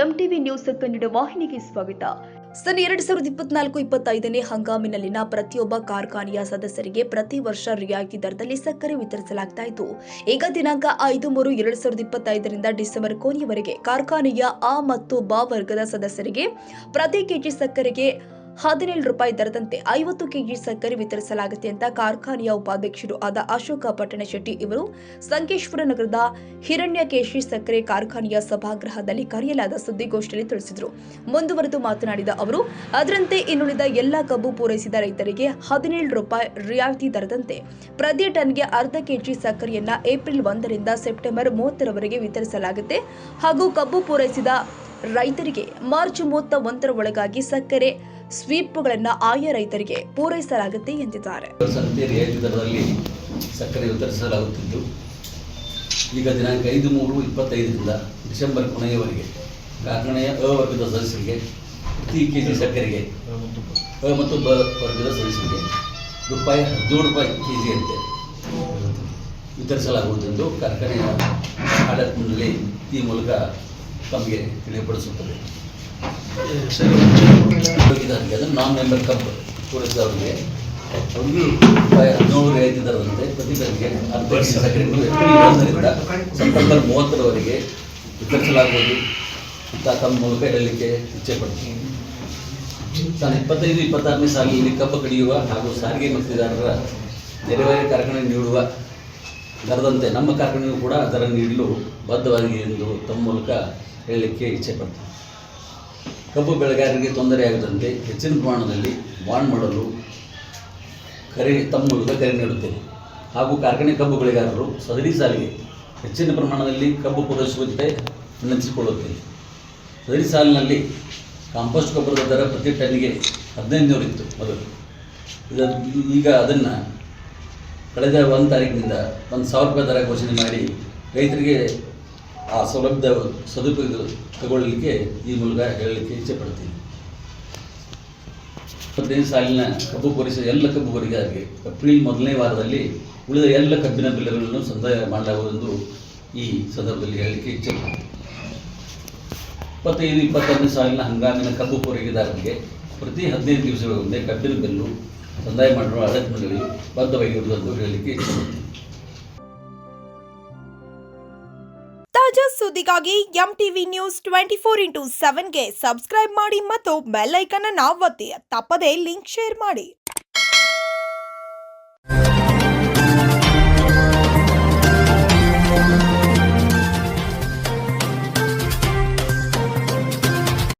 MTV news Kannada ವಾಹಿನಿಗೆ ಸ್ವಾಗತ. ಸನ್ 2024-25ನೇ ಹಂಗಾಮಿನಲ್ಲಿನ ಪ್ರತಿಯೊಬ್ಬ ಕಾರ್ಖಾನೆಯ ಸದಸ್ಯರಿಗೆ ಪ್ರತಿ ವರ್ಷ ರಿಯಾಯಿತಿ ದರದಲ್ಲಿ ಸಕ್ಕರೆ ವಿತರಿಸಲಾಗ್ತಾ ಇತ್ತು. ಈಗ ದಿನಾಂಕ 5/3/2025ರಿಂದ ಡಿಸೆಂಬರ್ ಕೊನೆಯವರೆಗೆ ಕಾರ್ಖಾನೆಯ ಅ ಮತ್ತು ಬ ವರ್ಗದ ಸದಸ್ಯರಿಗೆ ಪ್ರತಿ ಕೆಜಿ ಸಕ್ಕರೆಗೆ 17 ರೂಪಾಯಿ ದರದಂತೆ 50 ಕೆಜಿ ಸಕ್ಕರೆ ವಿತರಿಸಲಾಗುತ್ತೆ ಅಂತ ಕಾರ್ಖಾನೆಯ ಉಪಾಧ್ಯಕ್ಷರು ಆದ ಅಶೋಕ ಪಟ್ಟಣಶೆಟ್ಟಿ ಇವರು ಸಂಕೇಶ್ವರ ನಗರದ ಹಿರಣ್ಯಕೇಶಿ ಸಕ್ಕರೆ ಕಾರ್ಖಾನೆಯ ಸಭಾಗೃಹದಲ್ಲಿ ಕರೆಯಲಾದ ಸುದ್ದಿಗೋಷ್ಠಿಯಲ್ಲಿ ತಿಳಿಸಿದರು. ಮುಂದುವರೆದು ಮಾತನಾಡಿದ ಅವರು, ಅದರಂತೆ ಇನ್ನುಳಿದ ಎಲ್ಲ ಕಬ್ಬು ಪೂರೈಸಿದ ರೈತರಿಗೆ 17 ರೂಪಾಯಿ ರಿಯಾಯಿತಿ ದರದಂತೆ ಪ್ರತಿ ಟನ್ಗೆ ಅರ್ಧ ಕೆಜಿ ಸಕ್ಕರೆಯನ್ನ ಏಪ್ರಿಲ್ 1ರಿಂದ ಸೆಪ್ಟೆಂಬರ್ 30ರವರೆಗೆ ವಿತರಿಸಲಾಗುತ್ತೆ ಹಾಗೂ ಕಬ್ಬು ಪೂರೈಸಿದ ರೈತರಿಗೆ ಮಾರ್ಚ್ 31ರ ಒಳಗಾಗಿ ಸಕ್ಕರೆ ಸ್ವೀಪ್ಗಳನ್ನು ಆಯಾ ರೈತರಿಗೆ ಪೂರೈಸಲಾಗುತ್ತೆ ಎಂದಿದ್ದಾರೆ. ರಿಯಾಯಿತಿ ದರದಲ್ಲಿ ಸಕ್ಕರೆ ವಿತರಿಸಲಾಗುತ್ತಿದ್ದು ಈಗ ದಿನಾಂಕ 5/3/25ರಿಂದ ಡಿಸೆಂಬರ್ ಕೊನೆಯವರೆಗೆ ಕಾರ್ಖಾನೆಯ ಅ ವರ್ಗದ ಸದಸ್ಯರಿಗೆ ಪ್ರತಿ ಕೆಜಿ ಸಕ್ಕರೆಗೆ ಅ ಮತ್ತು ಬ ವರ್ಗದ ಸದಸ್ಯರಿಗೆ ₹17 ಕೆಜಿಯಂತೆ ವಿತರಿಸಲಾಗುವುದೆಂದು ಕಾರ್ಖಾನೆಯ ಆಡಳಿತದಲ್ಲಿ ಈ ಮೂಲಕ ತಮಗೆ ತಿಳಿಯಪಡಿಸುತ್ತದೆ. ಅದನ್ನು ನಾನ್ ಮೆಂಬರ್ ಕಬ್ ಪೂರೈಸಿದವರಿಗೆ ಅವ್ರಿಗೂ ₹17 ರಿಯಾಯಿತಿ ದರದಂತೆ ಪ್ರತಿ ಟನ್ಗೆ ಅರ್ಧ ಕೆಜಿ ಸಕ್ಕರೆಯನ್ನು ಏಪ್ರಿಲ್ 1ರಿಂದ ಸೆಪ್ಟೆಂಬರ್ 30ರವರೆಗೆ ವಿತರಿಸಲಾಗುವುದು ಅಂತ ತಮ್ಮ ಮೂಲಕ ಹೇಳಲಿಕ್ಕೆ ಇಚ್ಛೆ ಪಡ್ತೀನಿ. ತಾನು 25-26ನೇ ಸಾಲಿನಲ್ಲಿ ಕಬ್ಬು ಕಡಿಯುವ ಹಾಗೂ ಸಾರಿಗೆ ಮತ್ತಿದಾರರ ನೆರೆಹೊರೆ ಕಾರ್ಖಾನೆ ನೀಡುವ ದರದಂತೆ ನಮ್ಮ ಕಾರ್ಖಾನೆಯೂ ಕೂಡ ದರ ನೀಡಲು ಬದ್ಧವಾಗಿದೆ ಎಂದು ತಮ್ಮ ಮೂಲಕ ಹೇಳಲಿಕ್ಕೆ ಇಚ್ಛೆ ಪಡ್ತೀನಿ. ಕಬ್ಬು ಬೆಳೆಗಾರರಿಗೆ ತೊಂದರೆಯಾಗದಂತೆ ಹೆಚ್ಚಿನ ಪ್ರಮಾಣದಲ್ಲಿ ಬಾಂಡ್ ಮಾಡಲು ತಮ್ಮ ಮೂಲಕ ಕರೆ ನೀಡುತ್ತೇನೆ ಹಾಗೂ ಕಾರ್ಖಾನೆ ಕಬ್ಬು ಬೆಳೆಗಾರರು ಸದರಿ ಸಾಲಿಗೆ ಹೆಚ್ಚಿನ ಪ್ರಮಾಣದಲ್ಲಿ ಕಬ್ಬು ಪೂರೈಸುವಂತೆ ವಿನಂತಿಸಿಕೊಳ್ಳುತ್ತೇನೆ. ಸದರಿ ಸಾಲಿನಲ್ಲಿ ಕಾಂಪೋಸ್ಟ್ ಗೊಬ್ಬರದ ದರ ಪ್ರತಿ ಟನ್ನಿಗೆ 1500 ಇತ್ತು ಮೊದಲು. ಈಗ ಅದನ್ನು ಕಳೆದ 1 ತಾರೀಕಿನಿಂದ ₹1000 ದರ ಘೋಷಣೆ ಮಾಡಿ ರೈತರಿಗೆ ಆ ಸೌಲಭ್ಯ ಸದುಪಯೋಗ ತಗೊಳ್ಳಲಿಕ್ಕೆ ಈ ಮೂಲಕ ಹೇಳಲಿಕ್ಕೆ ಇಚ್ಛೆ ಪಡ್ತೀನಿ. 25 ಸಾಲಿನ ಕಬ್ಬು ಪೂರೈಸಿದ ಎಲ್ಲ ಕಬ್ಬು ಬೆಳೆಗಾರರಿಗೆ ಏಪ್ರಿಲ್ 1ನೇ ವಾರದಲ್ಲಿ ಉಳಿದ ಎಲ್ಲ ಕಬ್ಬಿನ ಬೆಲೆಗಳನ್ನು ಸಂದಾಯ ಮಾಡಲಾಗುವುದೆಂದು ಈ ಸಂದರ್ಭದಲ್ಲಿ ಹೇಳಲಿಕ್ಕೆ ಇಚ್ಛೆ ಪಡ್ತೀನಿ. 25-26ನೇ ಸಾಲಿನ ಹಂಗಾಮಿನ ಕಬ್ಬು ಪೂರೈಕೆದಾರರಿಗೆ ಪ್ರತಿ 15 ದಿವಸಗಳಿಗೊಮ್ಮೆ ಕಬ್ಬಿನ ಬೆಲ್ಲು ಸಂದಾಯ ಮಾಡುವ ಆಡಳಿತ ಮಂಡಳಿ ಬದ್ಧವಾಗಿರುವುದೆಂದು ಹೇಳಲಿಕ್ಕೆ ಇಚ್ಛೆ ಪಡ್ತೀನಿ. ತಾಜಾ ಸುದ್ದಿಗಾಗಿ ಎಂಟಿವಿ ನ್ಯೂಸ್ 24x7ಗೆ ಸಬ್ಸ್ಕ್ರೈಬ್ ಮಾಡಿ ಮತ್ತು ಬೆಲ್ ಐಕಾನ್ ಅನ್ನು ಒತ್ತಿ. ತಪ್ಪದೇ ಲಿಂಕ್ ಶೇರ್ ಮಾಡಿ.